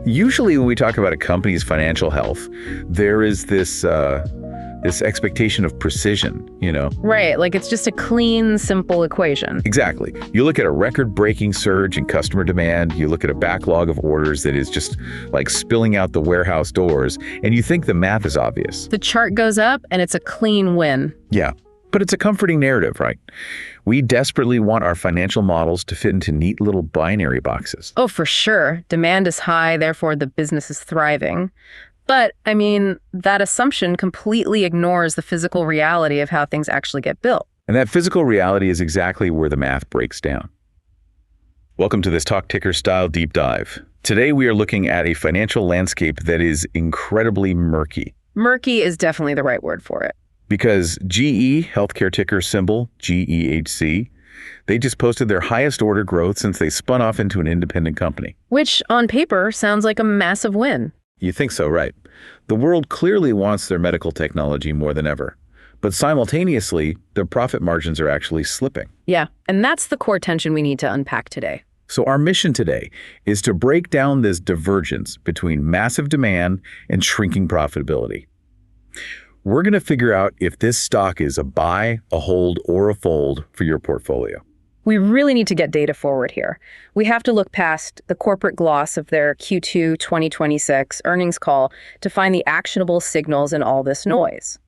Usually when we talk about a company's financial health, there is this expectation of precision, Right, like it's just a clean, simple equation. Exactly. You look at a record-breaking surge in customer demand, you look at a backlog of orders that is just like spilling out the warehouse doors, and you think the math is obvious. The chart goes up and it's a clean win. Yeah, but it's a comforting narrative, right? We desperately want our financial models to fit into neat little binary boxes. Oh, for sure. Demand is high, therefore the business is thriving. But, that assumption completely ignores the physical reality of how things actually get built. And that physical reality is exactly where the math breaks down. Welcome to this Talk Ticker style deep dive. Today we are looking at a financial landscape that is incredibly murky. Murky is definitely the right word for it. Because GE, healthcare ticker symbol GEHC, they just posted their highest order growth since they spun off into an independent company. Which, on paper, sounds like a massive win. You think so, right? The world clearly wants their medical technology more than ever. But simultaneously, their profit margins are actually slipping. Yeah, and that's the core tension we need to unpack today. So our mission today is to break down this divergence between massive demand and shrinking profitability. We're going to figure out if this stock is a buy, a hold, or a fold for your portfolio. We really need to get data forward here. We have to look past the corporate gloss of their Q2 2026 earnings call to find the actionable signals in all this noise.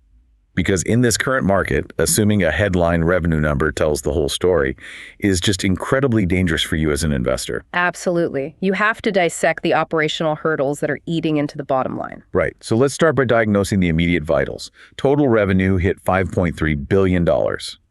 Because in this current market, assuming a headline revenue number tells the whole story is just incredibly dangerous for you as an investor. Absolutely. You have to dissect the operational hurdles that are eating into the bottom line. Right. So let's start by diagnosing the immediate vitals. Total revenue hit $5.3 billion.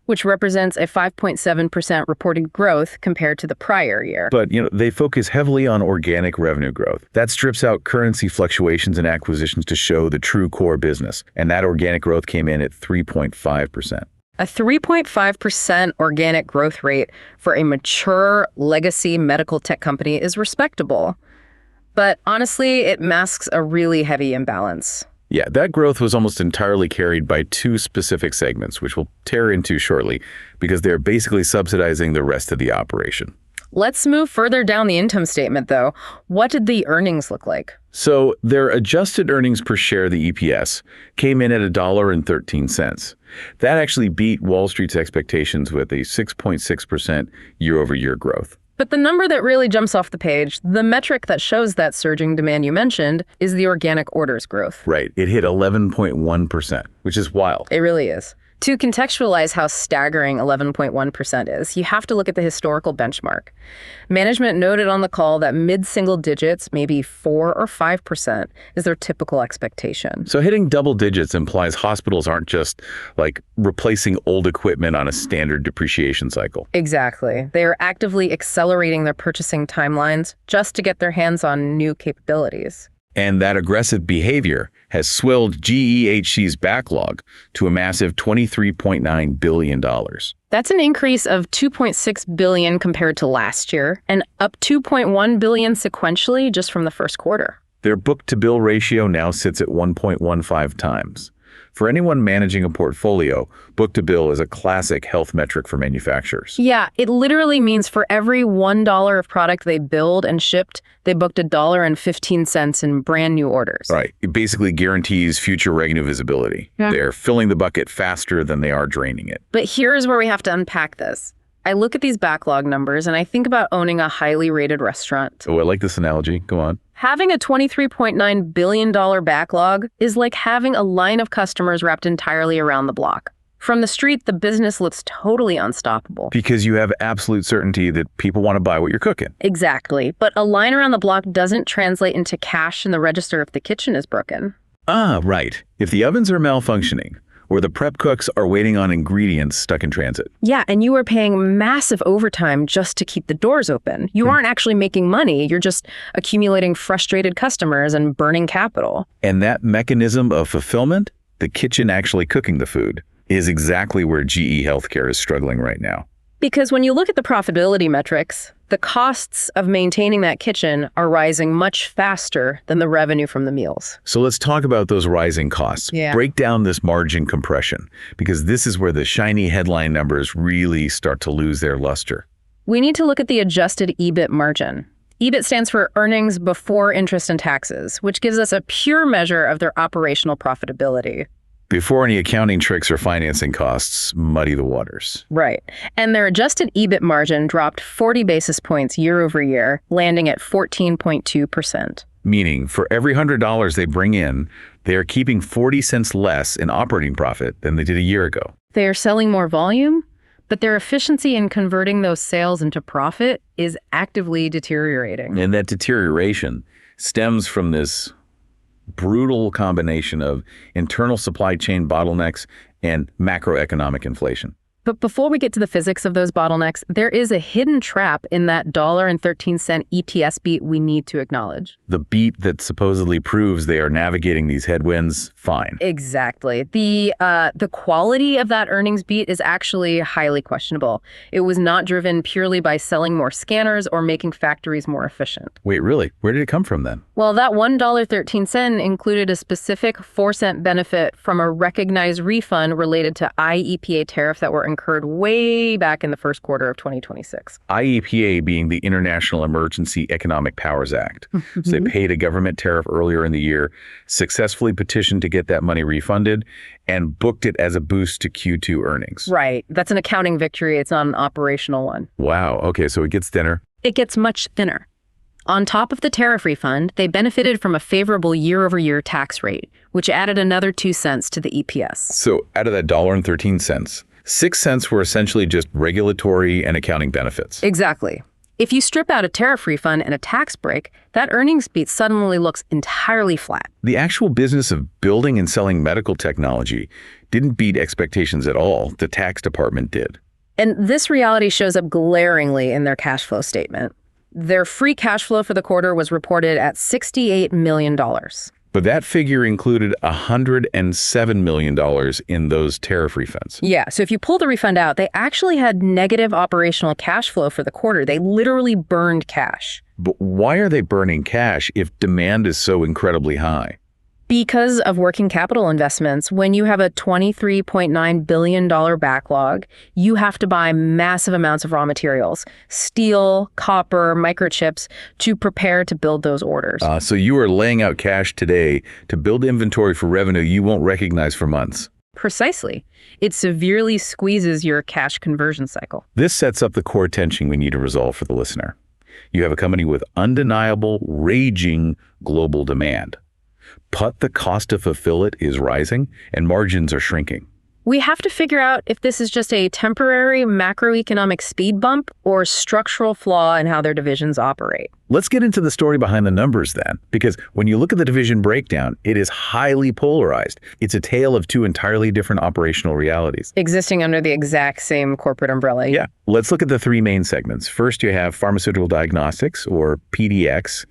Which represents a 5.7% reported growth compared to the prior year. But, they focus heavily on organic revenue growth. That strips out currency fluctuations and acquisitions to show the true core business. And that organic growth came in at 3.5%. A 3.5% organic growth rate for a mature legacy medical tech company is respectable. But honestly, it masks a really heavy imbalance. Yeah, that growth was almost entirely carried by two specific segments, which we'll tear into shortly, because they're basically subsidizing the rest of the operation. Let's move further down the income statement, though. What did the earnings look like? So their adjusted earnings per share, the EPS, came in at $1.13. That actually beat Wall Street's expectations with a 6.6% year-over-year growth. But the number that really jumps off the page, the metric that shows that surging demand you mentioned, is the organic orders growth. Right. It hit 11.1%, which is wild. It really is. To contextualize how staggering 11.1% is, you have to look at the historical benchmark. Management noted on the call that mid-single digits, maybe 4 or 5%, is their typical expectation. So hitting double digits implies hospitals aren't just like replacing old equipment on a standard depreciation cycle. Exactly. They are actively accelerating their purchasing timelines just to get their hands on new capabilities. And that aggressive behavior has swelled GEHC's backlog to a massive $23.9 billion. That's an increase of $2.6 billion compared to last year, and up $2.1 billion sequentially just from the first quarter. Their book-to-bill ratio now sits at 1.15 times. For anyone managing a portfolio, book-to-bill is a classic health metric for manufacturers. Yeah, it literally means for every $1 of product they build and shipped, they booked $1.15 in brand new orders. Right. It basically guarantees future revenue visibility. Yeah. They're filling the bucket faster than they are draining it. But here's where we have to unpack this. I look at these backlog numbers and I think about owning a highly rated restaurant. Oh, I like this analogy. Go on. Having a $23.9 billion backlog is like having a line of customers wrapped entirely around the block. From the street, the business looks totally unstoppable. Because you have absolute certainty that people want to buy what you're cooking. Exactly. But a line around the block doesn't translate into cash in the register if the kitchen is broken. Ah, right. If the ovens are malfunctioning, or the prep cooks are waiting on ingredients stuck in transit. Yeah, and you are paying massive overtime just to keep the doors open. You aren't actually making money. You're just accumulating frustrated customers and burning capital. And that mechanism of fulfillment, the kitchen actually cooking the food, is exactly where GE Healthcare is struggling right now. Because when you look at the profitability metrics, the costs of maintaining that kitchen are rising much faster than the revenue from the meals. So let's talk about those rising costs. Yeah. Break down this margin compression, because this is where the shiny headline numbers really start to lose their luster. We need to look at the adjusted EBIT margin. EBIT stands for earnings before interest and taxes, which gives us a pure measure of their operational profitability. Before any accounting tricks or financing costs muddy the waters. Right. And their adjusted EBIT margin dropped 40 basis points year over year, landing at 14.2%. Meaning, for every $100 they bring in, they are keeping 40 cents less in operating profit than they did a year ago. They are selling more volume, but their efficiency in converting those sales into profit is actively deteriorating. And that deterioration stems from this brutal combination of internal supply chain bottlenecks and macroeconomic inflation. But before we get to the physics of those bottlenecks, there is a hidden trap in that $1.13 EPS beat we need to acknowledge. The beat that supposedly proves they are navigating these headwinds fine. Exactly. The quality of that earnings beat is actually highly questionable. It was not driven purely by selling more scanners or making factories more efficient. Wait, really? Where did it come from then? Well, that $1.13 included a specific 4-cent benefit from a recognized refund related to IEPA tariffs that were incurred way back in the first quarter of 2026. IEPA being the International Emergency Economic Powers Act. So they paid a government tariff earlier in the year, successfully petitioned to get that money refunded, and booked it as a boost to Q2 earnings. Right. That's an accounting victory. It's not an operational one. Wow. Okay, so it gets thinner. It gets much thinner. On top of the tariff refund, they benefited from a favorable year-over-year tax rate, which added another 2 cents to the EPS. So out of that $1.13, 6 cents were essentially just regulatory and accounting benefits. Exactly. If you strip out a tariff refund and a tax break, that earnings beat suddenly looks entirely flat. The actual business of building and selling medical technology didn't beat expectations at all. The tax department did. And this reality shows up glaringly in their cash flow statement. Their free cash flow for the quarter was reported at $68 million. But that figure included $107 million in those tariff refunds. Yeah, so if you pull the refund out, they actually had negative operational cash flow for the quarter. They literally burned cash. But why are they burning cash if demand is so incredibly high? Because of working capital investments. When you have a $23.9 billion backlog, you have to buy massive amounts of raw materials, steel, copper, microchips, to prepare to build those orders. So you are laying out cash today to build inventory for revenue you won't recognize for months. Precisely. It severely squeezes your cash conversion cycle. This sets up the core tension we need to resolve for the listener. You have a company with undeniable, raging global demand. But the cost to fulfill it is rising and margins are shrinking. We have to figure out if this is just a temporary macroeconomic speed bump or structural flaw in how their divisions operate. Let's get into the story behind the numbers then, because when you look at the division breakdown, it is highly polarized. It's a tale of two entirely different operational realities. Existing under the exact same corporate umbrella. Yeah. Let's look at the three main segments. First, you have Pharmaceutical Diagnostics, or PDX.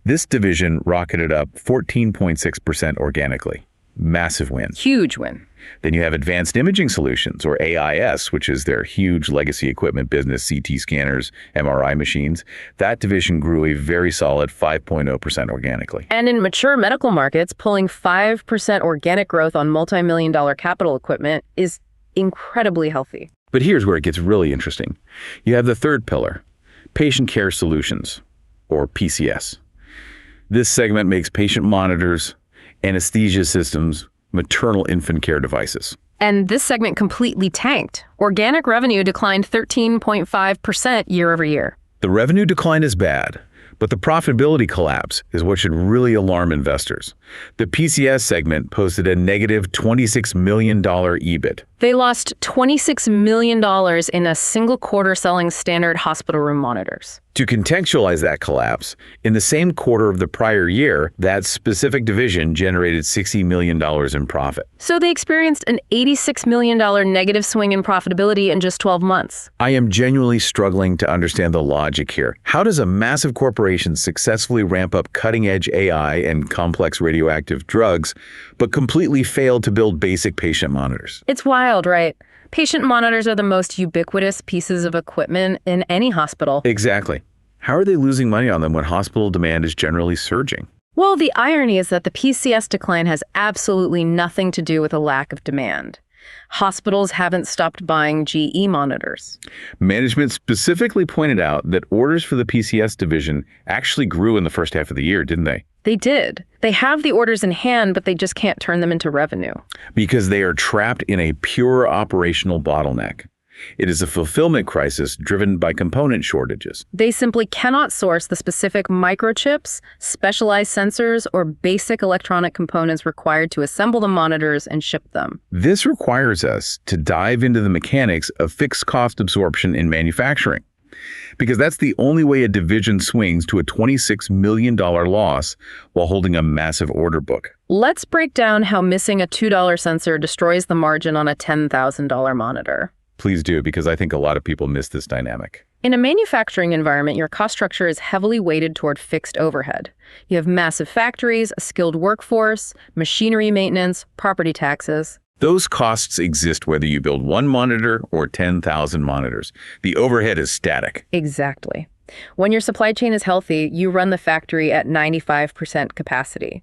This division rocketed up 14.6% organically. Massive win. Huge win. Then you have Advanced Imaging Solutions, or AIS, which is their huge legacy equipment business, CT scanners, MRI machines. That division grew a very solid 5.0% organically. And in mature medical markets, pulling 5% organic growth on multi-million-dollar capital equipment is incredibly healthy. But here's where it gets really interesting. You have the third pillar, Patient Care Solutions, or PCS. This segment makes patient monitors, anesthesia systems, maternal infant care devices. And this segment completely tanked. Organic revenue declined 13.5% year over year. The revenue decline is bad, but the profitability collapse is what should really alarm investors. The PCS segment posted a negative $26 million EBIT. They lost $26 million in a single quarter selling standard hospital room monitors. To contextualize that collapse, in the same quarter of the prior year, that specific division generated $60 million in profit. So they experienced an $86 million negative swing in profitability in just 12 months. I am genuinely struggling to understand the logic here. How does a massive corporation successfully ramp up cutting-edge AI and complex radioactive drugs, but completely fail to build basic patient monitors? It's wild, right? Patient monitors are the most ubiquitous pieces of equipment in any hospital. Exactly. How are they losing money on them when hospital demand is generally surging? Well, the irony is that the PCS decline has absolutely nothing to do with a lack of demand. Hospitals haven't stopped buying GE monitors. Management specifically pointed out that orders for the PCS division actually grew in the first half of the year, didn't they? They did. They have the orders in hand, but they just can't turn them into revenue. Because they are trapped in a pure operational bottleneck. It is a fulfillment crisis driven by component shortages. They simply cannot source the specific microchips, specialized sensors, or basic electronic components required to assemble the monitors and ship them. This requires us to dive into the mechanics of fixed cost absorption in manufacturing, because that's the only way a division swings to a $26 million loss while holding a massive order book. Let's break down how missing a $2 sensor destroys the margin on a $10,000 monitor. Please do, because I think a lot of people miss this dynamic. In a manufacturing environment, your cost structure is heavily weighted toward fixed overhead. You have massive factories, a skilled workforce, machinery maintenance, property taxes. Those costs exist whether you build one monitor or 10,000 monitors. The overhead is static. Exactly. When your supply chain is healthy, you run the factory at 95% capacity.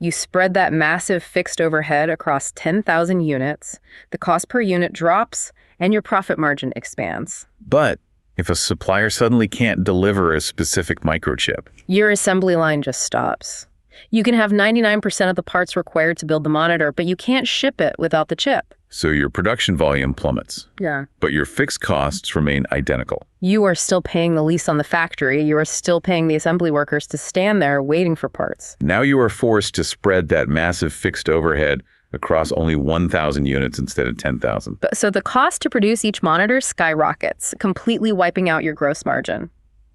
You spread that massive fixed overhead across 10,000 units, the cost per unit drops, and your profit margin expands. But if a supplier suddenly can't deliver a specific microchip, your assembly line just stops. You can have 99% of the parts required to build the monitor, but you can't ship it without the chip. So your production volume plummets. Yeah. But your fixed costs remain identical. You are still paying the lease on the factory. You are still paying the assembly workers to stand there waiting for parts. Now you are forced to spread that massive fixed overhead across only 1,000 units instead of 10,000. So the cost to produce each monitor skyrockets, completely wiping out your gross margin.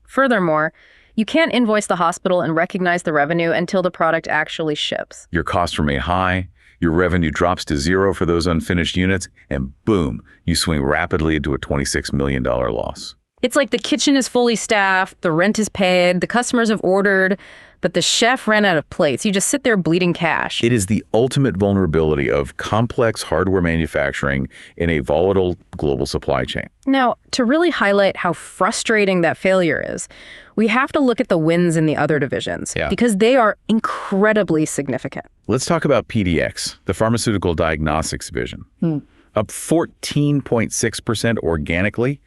Furthermore, you can't invoice the hospital and recognize the revenue until the product actually ships. Your costs remain high, your revenue drops to zero for those unfinished units, and boom, you swing rapidly into a $26 million loss. It's like the kitchen is fully staffed, the rent is paid, the customers have ordered, but the chef ran out of plates. You just sit there bleeding cash. It is the ultimate vulnerability of complex hardware manufacturing in a volatile global supply chain. Now, to really highlight how frustrating that failure is, we have to look at the wins in the other divisions, because they are incredibly significant. Let's talk about PDX, the Pharmaceutical Diagnostics division. Up 14.6% organically,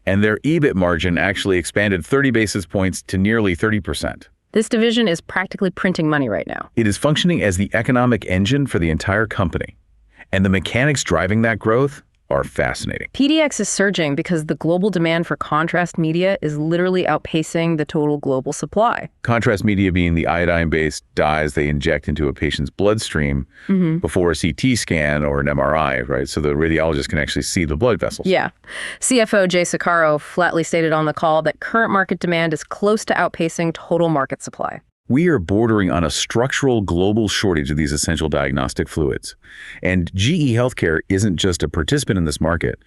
and their EBIT margin actually expanded 30 basis points to nearly 30%. This division is practically printing money right now. It is functioning as the economic engine for the entire company, and the mechanics driving that growth are fascinating. PDX is surging because the global demand for contrast media is literally outpacing the total global supply. Contrast media being the iodine-based dyes they inject into a patient's bloodstream before a CT scan or an MRI, right? So the radiologist can actually see the blood vessels. Yeah. CFO Jay Saccaro flatly stated on the call that current market demand is close to outpacing total market supply. We are bordering on a structural global shortage of these essential diagnostic fluids. And GE Healthcare isn't just a participant in this market.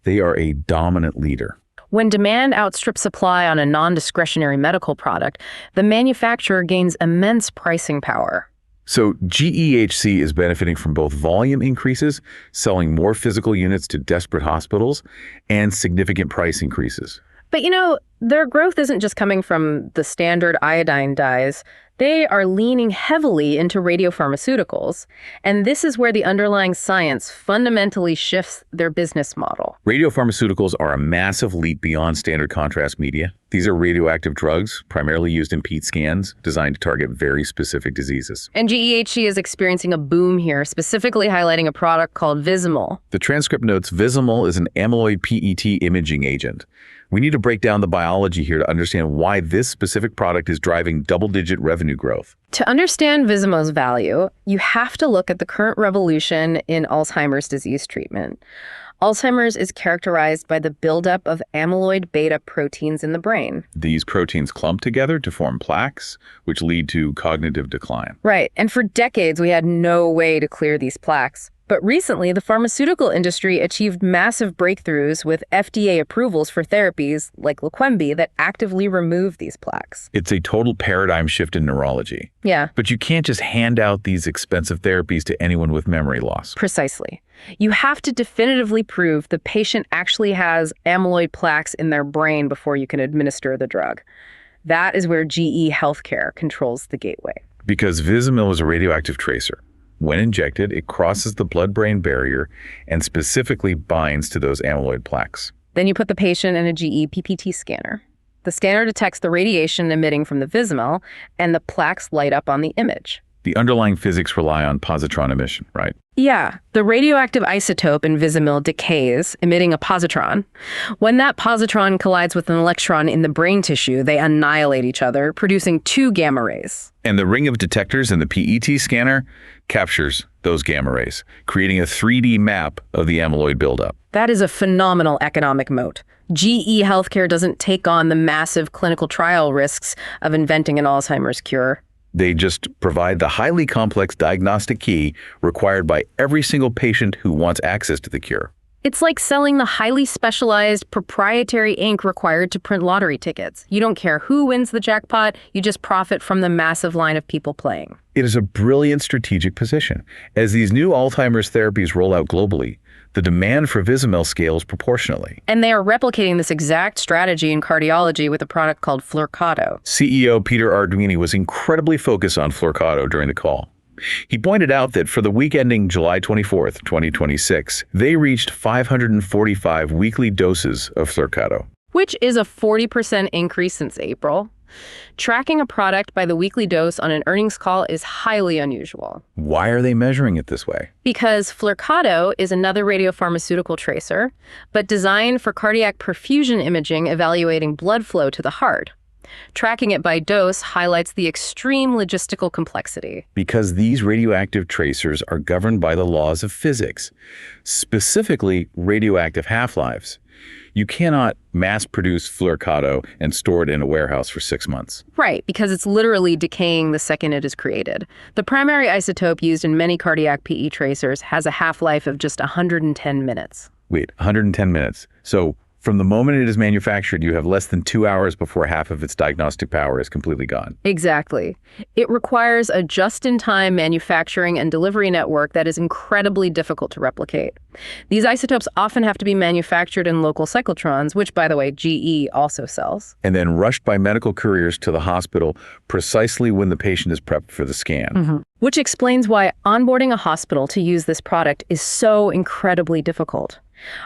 They are a dominant leader. When demand outstrips supply on a non-discretionary medical product, the manufacturer gains immense pricing power. So GEHC is benefiting from both volume increases, selling more physical units to desperate hospitals, and significant price increases. But you know, their growth isn't just coming from the standard iodine dyes. They are leaning heavily into radiopharmaceuticals, and this is where the underlying science fundamentally shifts their business model. Radiopharmaceuticals are a massive leap beyond standard contrast media. These are radioactive drugs, primarily used in PET scans, designed to target very specific diseases. And GEHC is experiencing a boom here, specifically highlighting a product called Vizamyl. The transcript notes Vizamyl is an amyloid PET imaging agent. We need to break down the biology here to understand why this specific product is driving double-digit revenue growth. To understand Vizamyl's value, you have to look at the current revolution in Alzheimer's disease treatment. Alzheimer's is characterized by the buildup of amyloid beta proteins in the brain. These proteins clump together to form plaques, which lead to cognitive decline. Right, and for decades we had no way to clear these plaques. But recently, the pharmaceutical industry achieved massive breakthroughs with FDA approvals for therapies like Leqembi that actively remove these plaques. It's a total paradigm shift in neurology. Yeah. But you can't just hand out these expensive therapies to anyone with memory loss. Precisely. You have to definitively prove the patient actually has amyloid plaques in their brain before you can administer the drug. That is where GE Healthcare controls the gateway. Because Vizamyl is a radioactive tracer. When injected, it crosses the blood-brain barrier and specifically binds to those amyloid plaques. Then you put the patient in a GE PPT scanner. The scanner detects the radiation emitting from the Vizamyl, and the plaques light up on the image. The underlying physics rely on positron emission, right? Yeah, the radioactive isotope in Vizamyl decays, emitting a positron. When that positron collides with an electron in the brain tissue, they annihilate each other, producing two gamma rays. And the ring of detectors in the PET scanner captures those gamma rays, creating a 3D map of the amyloid buildup. That is a phenomenal economic moat. GE Healthcare doesn't take on the massive clinical trial risks of inventing an Alzheimer's cure. They just provide the highly complex diagnostic key required by every single patient who wants access to the cure. It's like selling the highly specialized proprietary ink required to print lottery tickets. You don't care who wins the jackpot, you just profit from the massive line of people playing. It is a brilliant strategic position. As these new Alzheimer's therapies roll out globally, the demand for Vizamyl scales proportionally. And they are replicating this exact strategy in cardiology with a product called Flyrcado. CEO Peter Arduini was incredibly focused on Flyrcado during the call. He pointed out that for the week ending July 24th, 2026, they reached 545 weekly doses of Flyrcado. Which is a 40% increase since April. Tracking a product by the weekly dose on an earnings call is highly unusual. Why are they measuring it this way? Because Flyrcado is another radiopharmaceutical tracer, but designed for cardiac perfusion imaging evaluating blood flow to the heart. Tracking it by dose highlights the extreme logistical complexity. Because these radioactive tracers are governed by the laws of physics, specifically radioactive half-lives. You cannot mass-produce Flyrcado and store it in a warehouse for 6 months. Right, because it's literally decaying the second it is created. The primary isotope used in many cardiac PE tracers has a half-life of just 110 minutes. Wait, 110 minutes. So from the moment it is manufactured, you have less than 2 hours before half of its diagnostic power is completely gone. Exactly. It requires a just-in-time manufacturing and delivery network that is incredibly difficult to replicate. These isotopes often have to be manufactured in local cyclotrons, which, by the way, GE also sells. And then rushed by medical couriers to the hospital precisely when the patient is prepped for the scan. Which explains why onboarding a hospital to use this product is so incredibly difficult.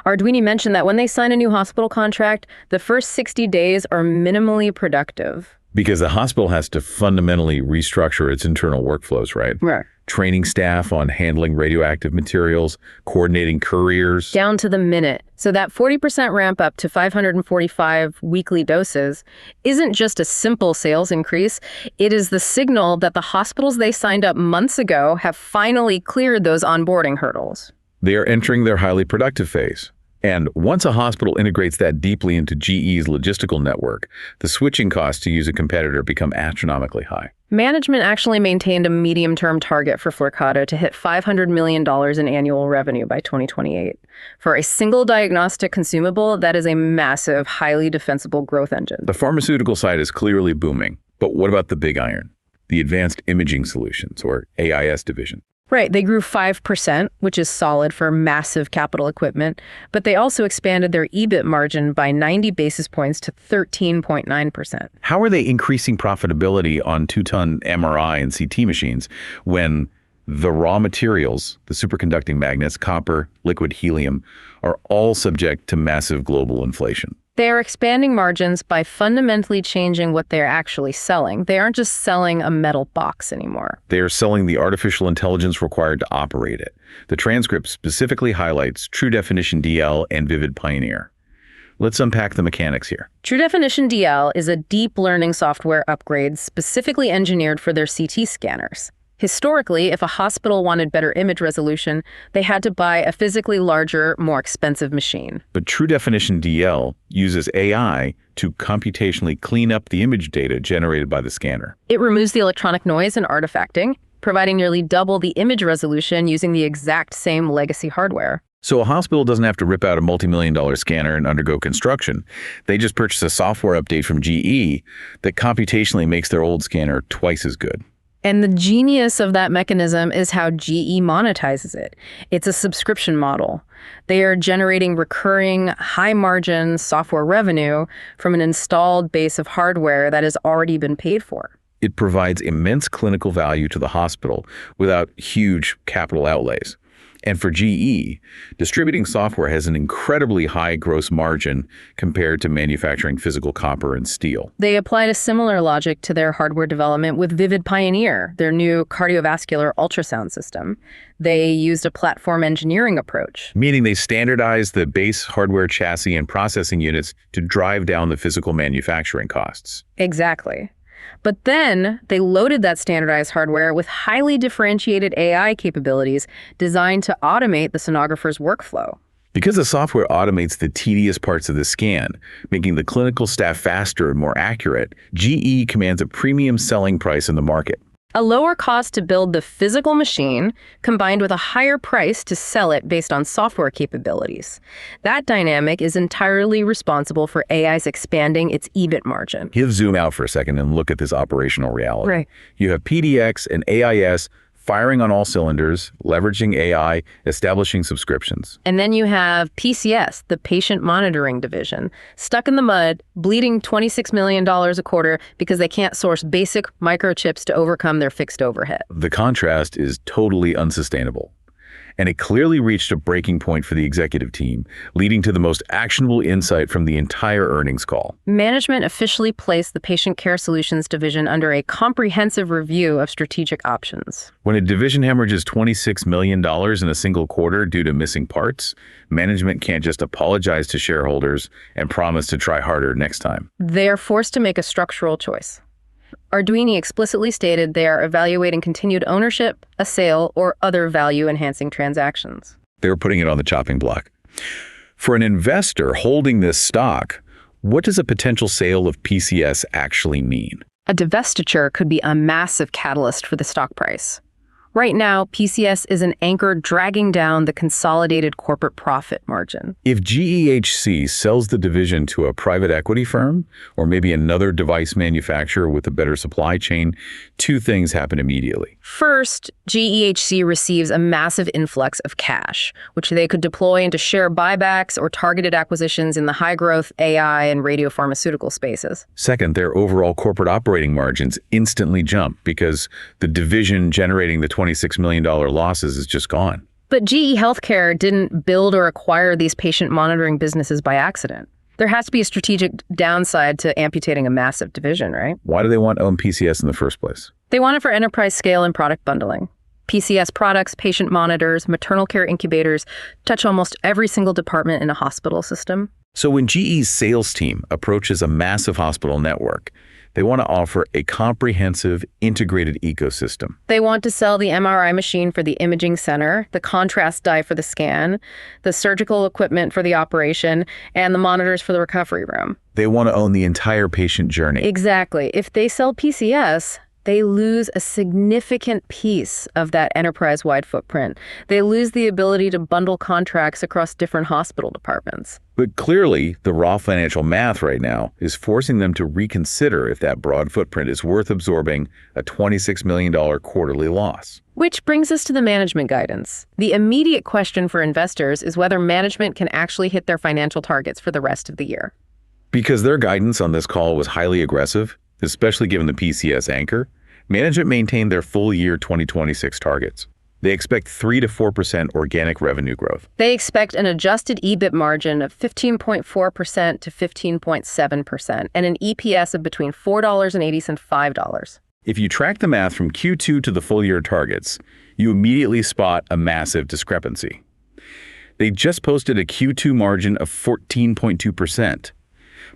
Arduini mentioned that when they sign a new hospital contract, the first 60 days are minimally productive. Because the hospital has to fundamentally restructure its internal workflows, right? Right. Training staff on handling radioactive materials, coordinating couriers. Down to the minute. So that 40% ramp up to 545 weekly doses isn't just a simple sales increase. It is the signal that the hospitals they signed up months ago have finally cleared those onboarding hurdles. They are entering their highly productive phase. And once a hospital integrates that deeply into GE's logistical network, the switching costs to use a competitor become astronomically high. Management actually maintained a medium-term target for Flyrcado to hit $500 million in annual revenue by 2028. For a single diagnostic consumable, that is a massive, highly defensible growth engine. The pharmaceutical side is clearly booming. But what about the big iron? The Advanced Imaging Solutions, or AIS division. Right, they grew 5%, which is solid for massive capital equipment, but they also expanded their EBIT margin by 90 basis points to 13.9%. How are they increasing profitability on 2-ton MRI and CT machines when the raw materials, the superconducting magnets, copper, liquid helium, are all subject to massive global inflation? They are expanding margins by fundamentally changing what they're actually selling. They aren't just selling a metal box anymore. They are selling the artificial intelligence required to operate it. The transcript specifically highlights True Definition DL and Vivid Pioneer. Let's unpack the mechanics here. True Definition DL is a deep learning software upgrade specifically engineered for their CT scanners. Historically, if a hospital wanted better image resolution, they had to buy a physically larger, more expensive machine. But True Definition DL uses AI to computationally clean up the image data generated by the scanner. It removes the electronic noise and artifacting, providing nearly double the image resolution using the exact same legacy hardware. So a hospital doesn't have to rip out a multi-million-dollar scanner and undergo construction. They just purchase a software update from GE that computationally makes their old scanner twice as good. And the genius of that mechanism is how GE monetizes it. It's a subscription model. They are generating recurring, high-margin software revenue from an installed base of hardware that has already been paid for. It provides immense clinical value to the hospital without huge capital outlays. And for GE, distributing software has an incredibly high gross margin compared to manufacturing physical copper and steel. They applied a similar logic to their hardware development with Vivid Pioneer, their new cardiovascular ultrasound system. They used a platform engineering approach. Meaning they standardized the base hardware chassis and processing units to drive down the physical manufacturing costs. Exactly. But then they loaded that standardized hardware with highly differentiated AI capabilities designed to automate the sonographer's workflow. Because the software automates the tedious parts of the scan, making the clinical staff faster and more accurate, GE commands a premium selling price in the market. A lower cost to build the physical machine combined with a higher price to sell it based on software capabilities. That dynamic is entirely responsible for AI's expanding its EBIT margin. Zoom out for a second and look at this operational reality. Right. You have PDX and AIS firing on all cylinders, leveraging AI, establishing subscriptions. And then you have PCS, the patient monitoring division, stuck in the mud, bleeding $26 million a quarter because they can't source basic microchips to overcome their fixed overhead. The contrast is totally unsustainable. And it clearly reached a breaking point for the executive team, leading to the most actionable insight from the entire earnings call. Management officially placed the Patient Care Solutions division under a comprehensive review of strategic options. When a division hemorrhages $26 million in a single quarter due to missing parts, management can't just apologize to shareholders and promise to try harder next time. They are forced to make a structural choice. Arduini explicitly stated they are evaluating continued ownership, a sale, or other value-enhancing transactions. They're putting it on the chopping block. For an investor holding this stock, what does a potential sale of PCS actually mean? A divestiture could be a massive catalyst for the stock price. Right now, PCS is an anchor dragging down the consolidated corporate profit margin. If GEHC sells the division to a private equity firm, or maybe another device manufacturer with a better supply chain, two things happen immediately. First, GEHC receives a massive influx of cash, which they could deploy into share buybacks or targeted acquisitions in the high-growth AI and radiopharmaceutical spaces. Second, their overall corporate operating margins instantly jump because the division generating the $26 million losses is just gone. But GE Healthcare didn't build or acquire these patient monitoring businesses by accident. There has to be a strategic downside to amputating a massive division, right? Why do they want to own PCS in the first place? They want it for enterprise scale and product bundling. PCS products, patient monitors, maternal care incubators touch almost every single department in a hospital system. So when GE's sales team approaches a massive hospital network, they want to offer a comprehensive, integrated ecosystem. They want to sell the MRI machine for the imaging center, the contrast dye for the scan, the surgical equipment for the operation, and the monitors for the recovery room. They want to own the entire patient journey. Exactly. If they sell PCS, they lose a significant piece of that enterprise-wide footprint. They lose the ability to bundle contracts across different hospital departments. But clearly, the raw financial math right now is forcing them to reconsider if that broad footprint is worth absorbing a $26 million quarterly loss. Which brings us to the management guidance. The immediate question for investors is whether management can actually hit their financial targets for the rest of the year. Because their guidance on this call was highly aggressive, especially given the PCS anchor, management maintained their full year 2026 targets. They expect 3 to 4% organic revenue growth. They expect an adjusted EBIT margin of 15.4% to 15.7% and an EPS of between $4.80 and $5. If you track the math from Q2 to the full year targets, you immediately spot a massive discrepancy. They just posted a Q2 margin of 14.2%,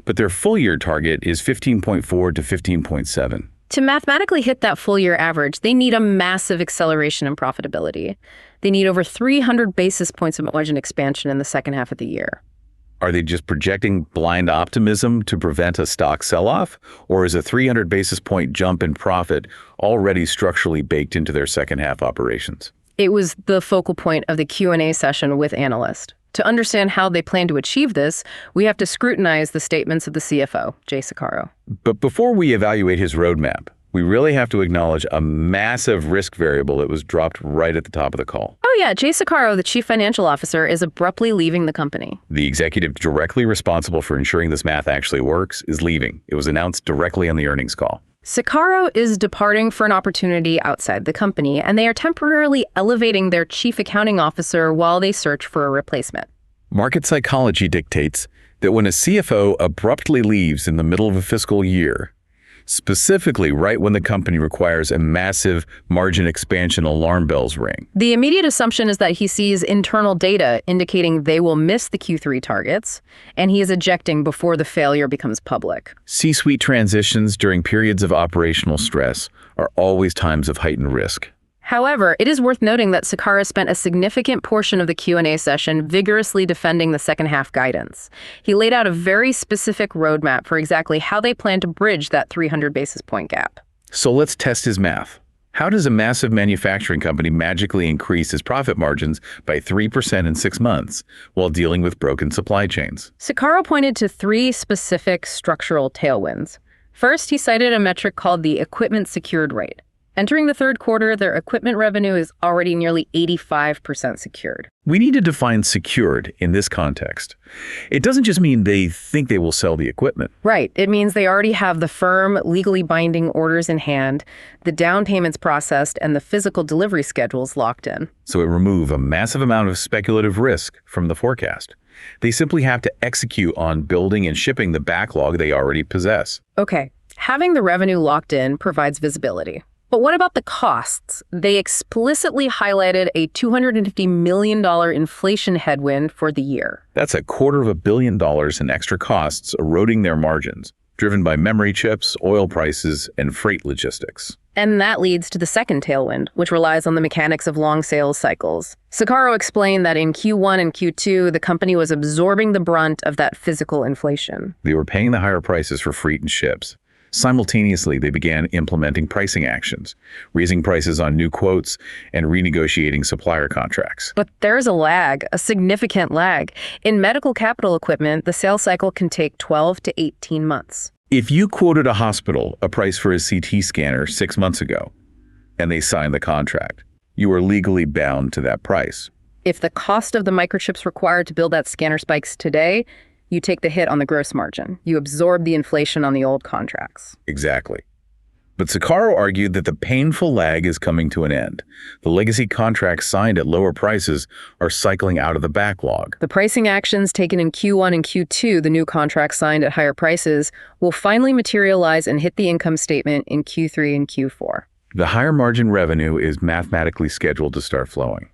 but their full year target is 15.4 to 15.7. To mathematically hit that full year average, they need a massive acceleration in profitability. They need over 300 basis points of margin expansion in the second half of the year. Are they just projecting blind optimism to prevent a stock sell-off? Or is a 300 basis point jump in profit already structurally baked into their second half operations? It was the focal point of the Q&A session with analysts. To understand how they plan to achieve this, we have to scrutinize the statements of the CFO, Jay Saccaro. But before we evaluate his roadmap, we really have to acknowledge a massive risk variable that was dropped right at the top of the call. Oh yeah, Jay Saccaro, the chief financial officer, is abruptly leaving the company. The executive directly responsible for ensuring this math actually works is leaving. It was announced directly on the earnings call. Sakaro is departing for an opportunity outside the company, and they are temporarily elevating their chief accounting officer while they search for a replacement. Market psychology dictates that when a CFO abruptly leaves in the middle of a fiscal year, specifically right when the company requires a massive margin expansion, alarm bells ring. The immediate assumption is that he sees internal data indicating they will miss the Q3 targets, and he is ejecting before the failure becomes public. C-suite transitions during periods of operational stress are always times of heightened risk. However, it is worth noting that Sakara spent a significant portion of the Q&A session vigorously defending the second half guidance. He laid out a very specific roadmap for exactly how they plan to bridge that 300 basis point gap. So let's test his math. How does a massive manufacturing company magically increase its profit margins by 3% in 6 months while dealing with broken supply chains? Sakara pointed to 3 specific structural tailwinds. First, he cited a metric called the equipment secured rate. Entering the third quarter, their equipment revenue is already nearly 85% secured. We need to define secured in this context. It doesn't just mean they think they will sell the equipment. Right. It means they already have the firm, legally binding orders in hand, the down payments processed, and the physical delivery schedules locked in. So it removes a massive amount of speculative risk from the forecast. They simply have to execute on building and shipping the backlog they already possess. Okay. Having the revenue locked in provides visibility. But what about the costs? They explicitly highlighted a $250 million inflation headwind for the year. That's $250 million in extra costs eroding their margins, driven by memory chips, oil prices, and freight logistics. And that leads to the second tailwind, which relies on the mechanics of long sales cycles. Sakaro explained that in Q1 and Q2, the company was absorbing the brunt of that physical inflation. They were paying the higher prices for freight and ships. Simultaneously, they began implementing pricing actions, raising prices on new quotes, and renegotiating supplier contracts. But there's a lag, a significant lag. In medical capital equipment, the sales cycle can take 12 to 18 months. If you quoted a hospital a price for a CT scanner 6 months ago, and they signed the contract, you are legally bound to that price. If the cost of the microchips required to build that scanner spikes today, you take the hit on the gross margin. You absorb the inflation on the old contracts. Exactly. But Sakaro argued that the painful lag is coming to an end. The legacy contracts signed at lower prices are cycling out of the backlog. The pricing actions taken in Q1 and Q2, the new contracts signed at higher prices, will finally materialize and hit the income statement in Q3 and Q4. The higher margin revenue is mathematically scheduled to start flowing.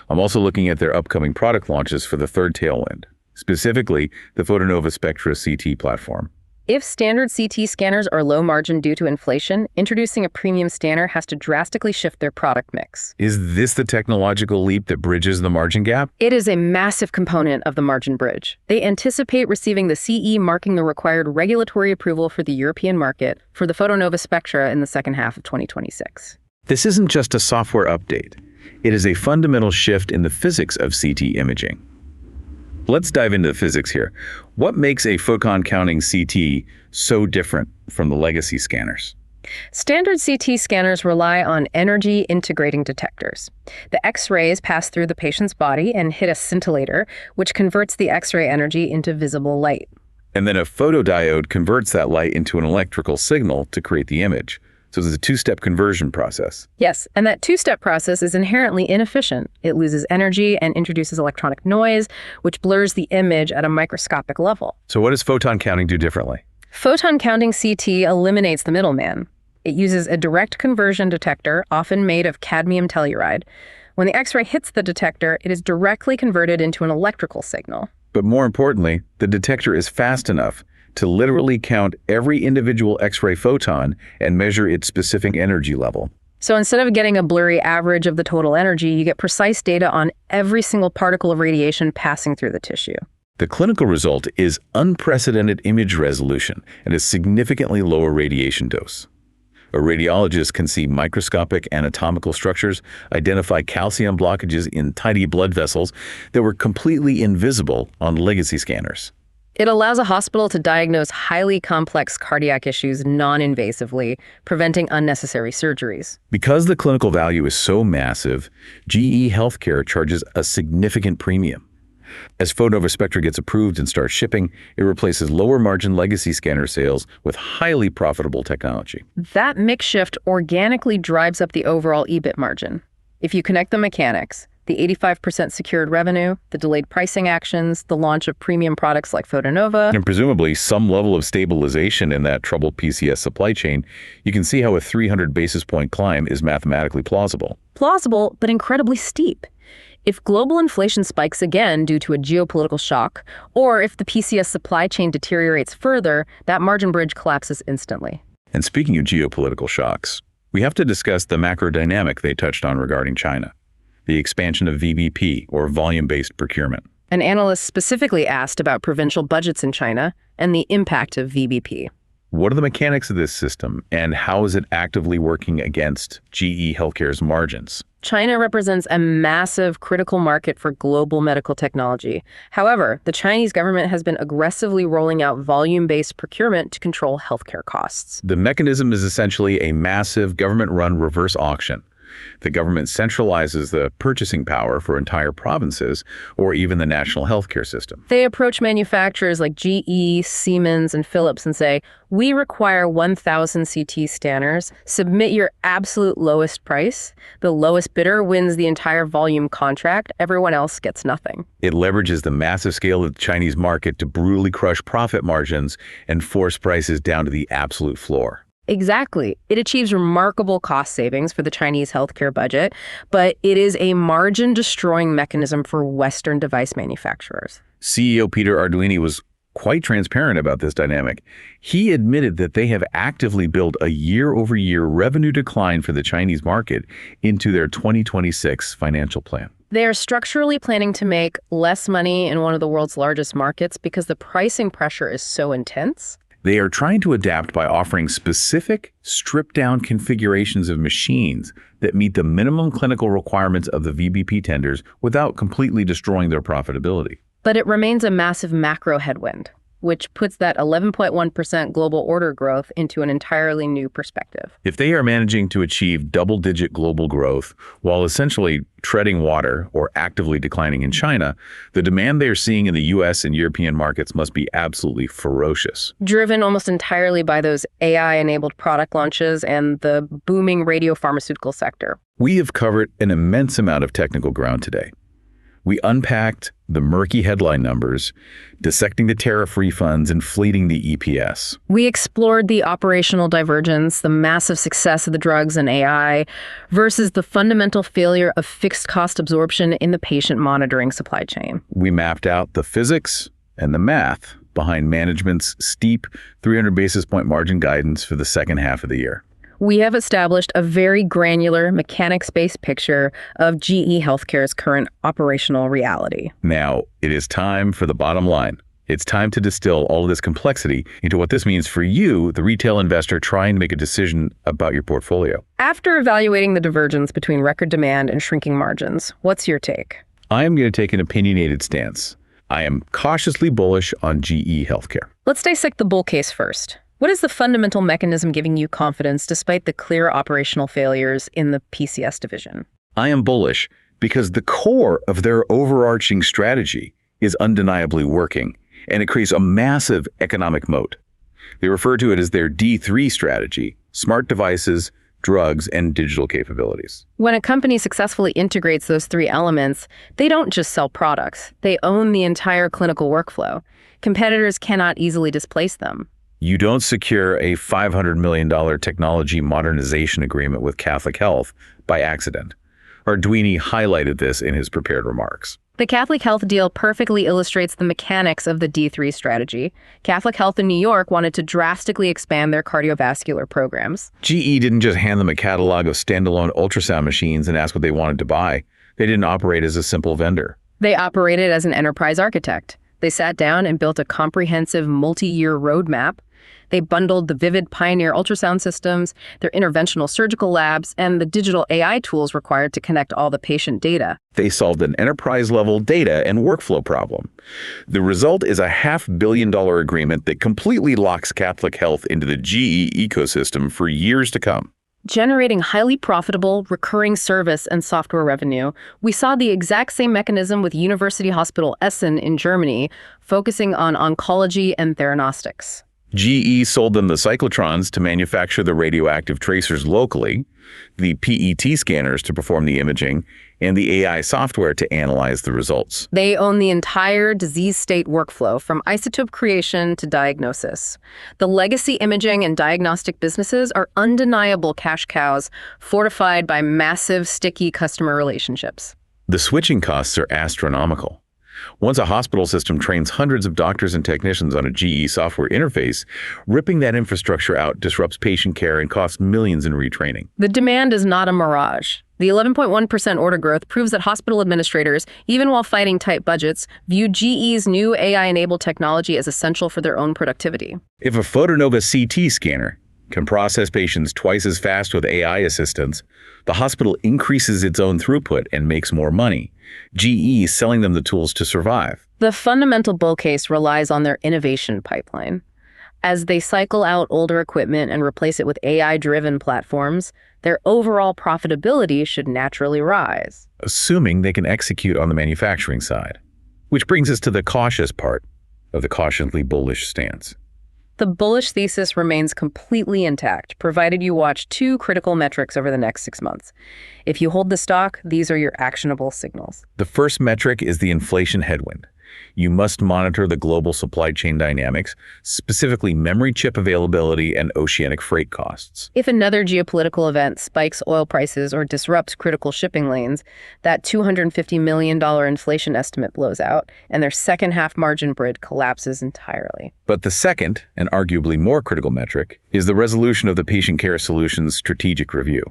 I'm also looking at their upcoming product launches for the third tailwind. Specifically, the Photonova Spectra CT platform. If standard CT scanners are low margin due to inflation, introducing a premium scanner has to drastically shift their product mix. Is this the technological leap that bridges the margin gap? It is a massive component of the margin bridge. They anticipate receiving the CE marking the required regulatory approval for the European market for the Photonova Spectra in the second half of 2026. This isn't just a software update. It is a fundamental shift in the physics of CT imaging. Let's dive into the physics here. What makes a photon counting CT so different from the legacy scanners? Standard CT scanners rely on energy integrating detectors. The X-rays pass through the patient's body and hit a scintillator, which converts the X-ray energy into visible light. And then a photodiode converts that light into an electrical signal to create the image. So there's a two-step conversion process. Yes, and that two-step process is inherently inefficient. It loses energy and introduces electronic noise, which blurs the image at a microscopic level. So what does photon counting do differently? Photon counting CT eliminates the middleman. It uses a direct conversion detector, often made of cadmium telluride. When the X-ray hits the detector, it is directly converted into an electrical signal. But more importantly, the detector is fast enough to literally count every individual X-ray photon and measure its specific energy level. So instead of getting a blurry average of the total energy, you get precise data on every single particle of radiation passing through the tissue. The clinical result is unprecedented image resolution and a significantly lower radiation dose. A radiologist can see microscopic anatomical structures, identify calcium blockages in tiny blood vessels that were completely invisible on legacy scanners. It allows a hospital to diagnose highly complex cardiac issues non-invasively, preventing unnecessary surgeries. Because the clinical value is so massive, GE Healthcare charges a significant premium. As Photonova Spectra gets approved and starts shipping, it replaces lower-margin legacy scanner sales with highly profitable technology. That mix shift organically drives up the overall EBIT margin. If you connect the mechanics, the 85% secured revenue, the delayed pricing actions, the launch of premium products like Photonova, and presumably some level of stabilization in that troubled PCS supply chain, you can see how a 300 basis point climb is mathematically plausible. Plausible, but incredibly steep. If global inflation spikes again due to a geopolitical shock, or if the PCS supply chain deteriorates further, that margin bridge collapses instantly. And speaking of geopolitical shocks, we have to discuss the macro dynamic they touched on regarding China. The expansion of VBP, or volume-based procurement. An analyst specifically asked about provincial budgets in China and the impact of VBP. What are the mechanics of this system, and how is it actively working against GE Healthcare's margins? China represents a massive critical market for global medical technology. However, the Chinese government has been aggressively rolling out volume-based procurement to control healthcare costs. The mechanism is essentially a massive government-run reverse auction. The government centralizes the purchasing power for entire provinces or even the national healthcare system. They approach manufacturers like GE, Siemens, and Philips and say, we require 1,000 CT scanners. Submit your absolute lowest price. The lowest bidder wins the entire volume contract. Everyone else gets nothing. It leverages the massive scale of the Chinese market to brutally crush profit margins and force prices down to the absolute floor. Exactly. It achieves remarkable cost savings for the Chinese healthcare budget, but it is a margin-destroying mechanism for Western device manufacturers. CEO Peter Arduini was quite transparent about this dynamic. He admitted that they have actively built a year-over-year revenue decline for the Chinese market into their 2026 financial plan. They are structurally planning to make less money in one of the world's largest markets because the pricing pressure is so intense. They are trying to adapt by offering specific, stripped-down configurations of machines that meet the minimum clinical requirements of the VBP tenders without completely destroying their profitability. But it remains a massive macro headwind, which puts that 11.1% global order growth into an entirely new perspective. If they are managing to achieve double-digit global growth while essentially treading water or actively declining in China, the demand they are seeing in the US and European markets must be absolutely ferocious. Driven almost entirely by those AI-enabled product launches and the booming radiopharmaceutical sector. We have covered an immense amount of technical ground today. We unpacked the murky headline numbers, dissecting the tariff refunds, inflating the EPS. We explored the operational divergence, the massive success of the drugs and AI, versus the fundamental failure of fixed cost absorption in the patient monitoring supply chain. We mapped out the physics and the math behind management's steep 300 basis point margin guidance for the second half of the year. We have established a very granular, mechanics-based picture of GE Healthcare's current operational reality. Now, it is time for the bottom line. It's time to distill all of this complexity into what this means for you, the retail investor trying to make a decision about your portfolio. After evaluating the divergence between record demand and shrinking margins, what's your take? I am going to take an opinionated stance. I am cautiously bullish on GE Healthcare. Let's dissect the bull case first. What is the fundamental mechanism giving you confidence despite the clear operational failures in the PCS division? I am bullish because the core of their overarching strategy is undeniably working, and it creates a massive economic moat. They refer to it as their D3 strategy: smart devices, drugs, and digital capabilities. When a company successfully integrates those three elements, they don't just sell products. They own the entire clinical workflow. Competitors cannot easily displace them. You don't secure a $500 million technology modernization agreement with Catholic Health by accident. Arduini highlighted this in his prepared remarks. The Catholic Health deal perfectly illustrates the mechanics of the D3 strategy. Catholic Health in New York wanted to drastically expand their cardiovascular programs. GE didn't just hand them a catalog of standalone ultrasound machines and ask what they wanted to buy. They didn't operate as a simple vendor. They operated as an enterprise architect. They sat down and built a comprehensive multi-year roadmap. They bundled the Vivid Pioneer ultrasound systems, their interventional surgical labs, and the digital AI tools required to connect all the patient data. They solved an enterprise-level data and workflow problem. The result is a $500 million agreement that completely locks Catholic Health into the GE ecosystem for years to come. generating highly profitable, recurring service and software revenue. We saw the exact same mechanism with University Hospital Essen in Germany, focusing on oncology and theranostics. GE sold them the cyclotrons to manufacture the radioactive tracers locally, the PET scanners to perform the imaging, and the AI software to analyze the results. They own the entire disease state workflow, from isotope creation to diagnosis. The legacy imaging and diagnostic businesses are undeniable cash cows, fortified by massive, sticky customer relationships. The switching costs are astronomical. Once a hospital system trains hundreds of doctors and technicians on a GE software interface, ripping that infrastructure out disrupts patient care and costs millions in retraining. The demand is not a mirage. The 11.1% order growth proves that hospital administrators, even while fighting tight budgets, view GE's new AI-enabled technology as essential for their own productivity. If a Photonova CT scanner can process patients twice as fast with AI assistance, the hospital increases its own throughput and makes more money. GE is selling them the tools to survive. The fundamental bull case relies on their innovation pipeline. As they cycle out older equipment and replace it with AI-driven platforms, their overall profitability should naturally rise. Assuming they can execute on the manufacturing side. Which brings us to the cautious part of the cautiously bullish stance. The bullish thesis remains completely intact, provided you watch two critical metrics over the next 6 months. If you hold the stock, these are your actionable signals. The first metric is the inflation headwind. You must monitor the global supply chain dynamics, specifically memory chip availability and oceanic freight costs. If another geopolitical event spikes oil prices or disrupts critical shipping lanes, that $250 million inflation estimate blows out, and their second-half margin bridge collapses entirely. But the second, and arguably more critical metric, is the resolution of the Patient Care Solutions strategic review.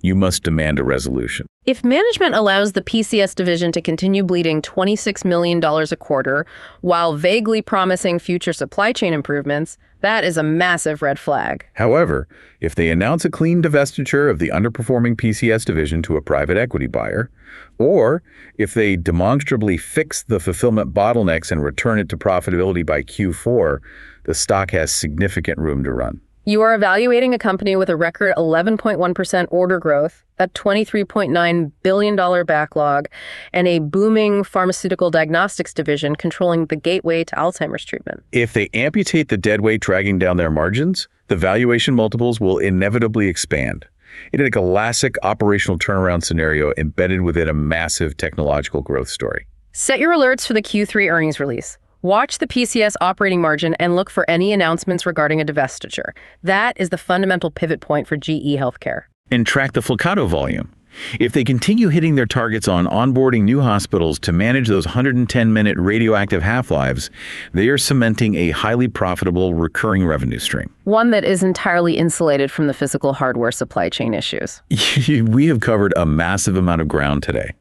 You must demand a resolution. If management allows the PCS division to continue bleeding $26 million a quarter while vaguely promising future supply chain improvements, that is a massive red flag. However, if they announce a clean divestiture of the underperforming PCS division to a private equity buyer, or if they demonstrably fix the fulfillment bottlenecks and return it to profitability by Q4, the stock has significant room to run. You are evaluating a company with a record 11.1% order growth, a $23.9 billion backlog, and a booming pharmaceutical diagnostics division controlling the gateway to Alzheimer's treatment. If they amputate the deadweight dragging down their margins, the valuation multiples will inevitably expand. It is a classic operational turnaround scenario embedded within a massive technological growth story. Set your alerts for the Q3 earnings release. Watch the PCS operating margin and look for any announcements regarding a divestiture. That is the fundamental pivot point for GE Healthcare. And track the Flyrcado volume. If they continue hitting their targets on onboarding new hospitals to manage those 110-minute radioactive half-lives, they are cementing a highly profitable recurring revenue stream. One that is entirely insulated from the physical hardware supply chain issues. We have covered a massive amount of ground today.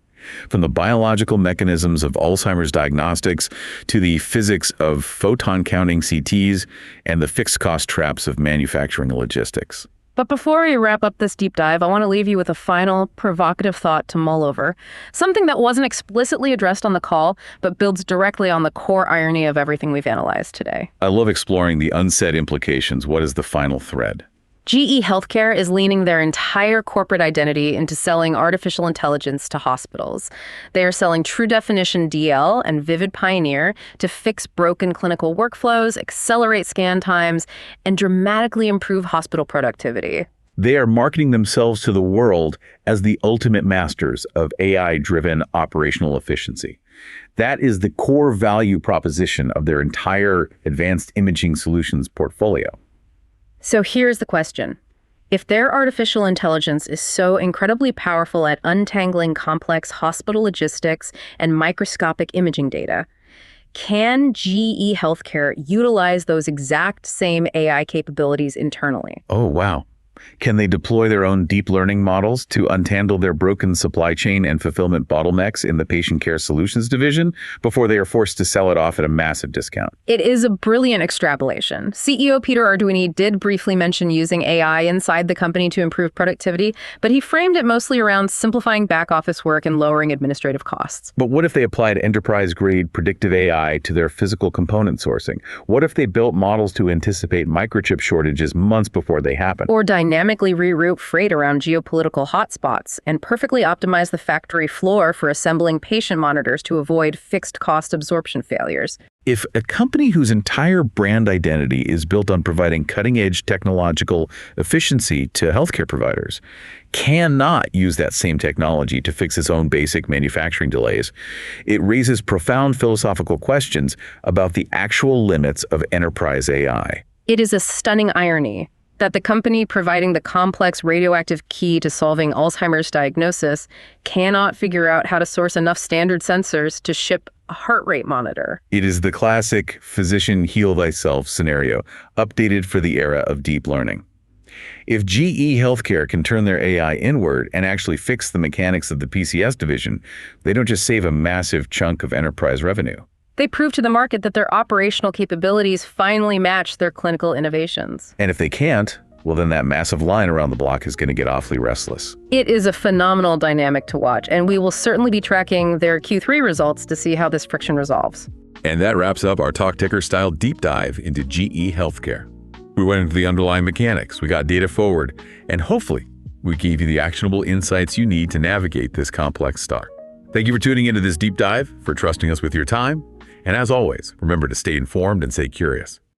From the biological mechanisms of Alzheimer's diagnostics to the physics of photon counting CTs and the fixed cost traps of manufacturing logistics. But before we wrap up this deep dive, I want to leave you with a final provocative thought to mull over. Something that wasn't explicitly addressed on the call, but builds directly on the core irony of everything we've analyzed today. I love exploring the unsaid implications. What is the final thread? GE Healthcare is leaning their entire corporate identity into selling artificial intelligence to hospitals. They are selling True Definition DL and Vivid Pioneer to fix broken clinical workflows, accelerate scan times, and dramatically improve hospital productivity. They are marketing themselves to the world as the ultimate masters of AI-driven operational efficiency. That is the core value proposition of their entire advanced imaging solutions portfolio. So here's the question. If their artificial intelligence is so incredibly powerful at untangling complex hospital logistics and microscopic imaging data, can GE Healthcare utilize those exact same AI capabilities internally? Oh, wow. Can they deploy their own deep learning models to untangle their broken supply chain and fulfillment bottlenecks in the Patient Care Solutions division before they are forced to sell it off at a massive discount? It is a brilliant extrapolation. CEO Peter Arduini did briefly mention using AI inside the company to improve productivity, but he framed it mostly around simplifying back-office work and lowering administrative costs. But what if they applied enterprise-grade predictive AI to their physical component sourcing? What if they built models to anticipate microchip shortages months before they happen? Or dynamic dynamically reroute freight around geopolitical hotspots and perfectly optimize the factory floor for assembling patient monitors to avoid fixed cost absorption failures. If a company whose entire brand identity is built on providing cutting-edge technological efficiency to healthcare providers cannot use that same technology to fix its own basic manufacturing delays, it raises profound philosophical questions about the actual limits of enterprise AI. It is a stunning irony that the company providing the complex radioactive key to solving Alzheimer's diagnosis cannot figure out how to source enough standard sensors to ship a heart rate monitor. It is the classic physician heal thyself scenario, updated for the era of deep learning. If GE Healthcare can turn their AI inward and actually fix the mechanics of the PCS division, they don't just save a massive chunk of enterprise revenue. They prove to the market that their operational capabilities finally match their clinical innovations. And if they can't, well, then that massive line around the block is going to get awfully restless. It is a phenomenal dynamic to watch, and we will certainly be tracking their Q3 results to see how this friction resolves. And that wraps up our Talk Ticker style deep dive into GE Healthcare. We went into the underlying mechanics, we got data forward, and hopefully we gave you the actionable insights you need to navigate this complex stock. Thank you for tuning into this deep dive, for trusting us with your time, and as always, remember to stay informed and stay curious.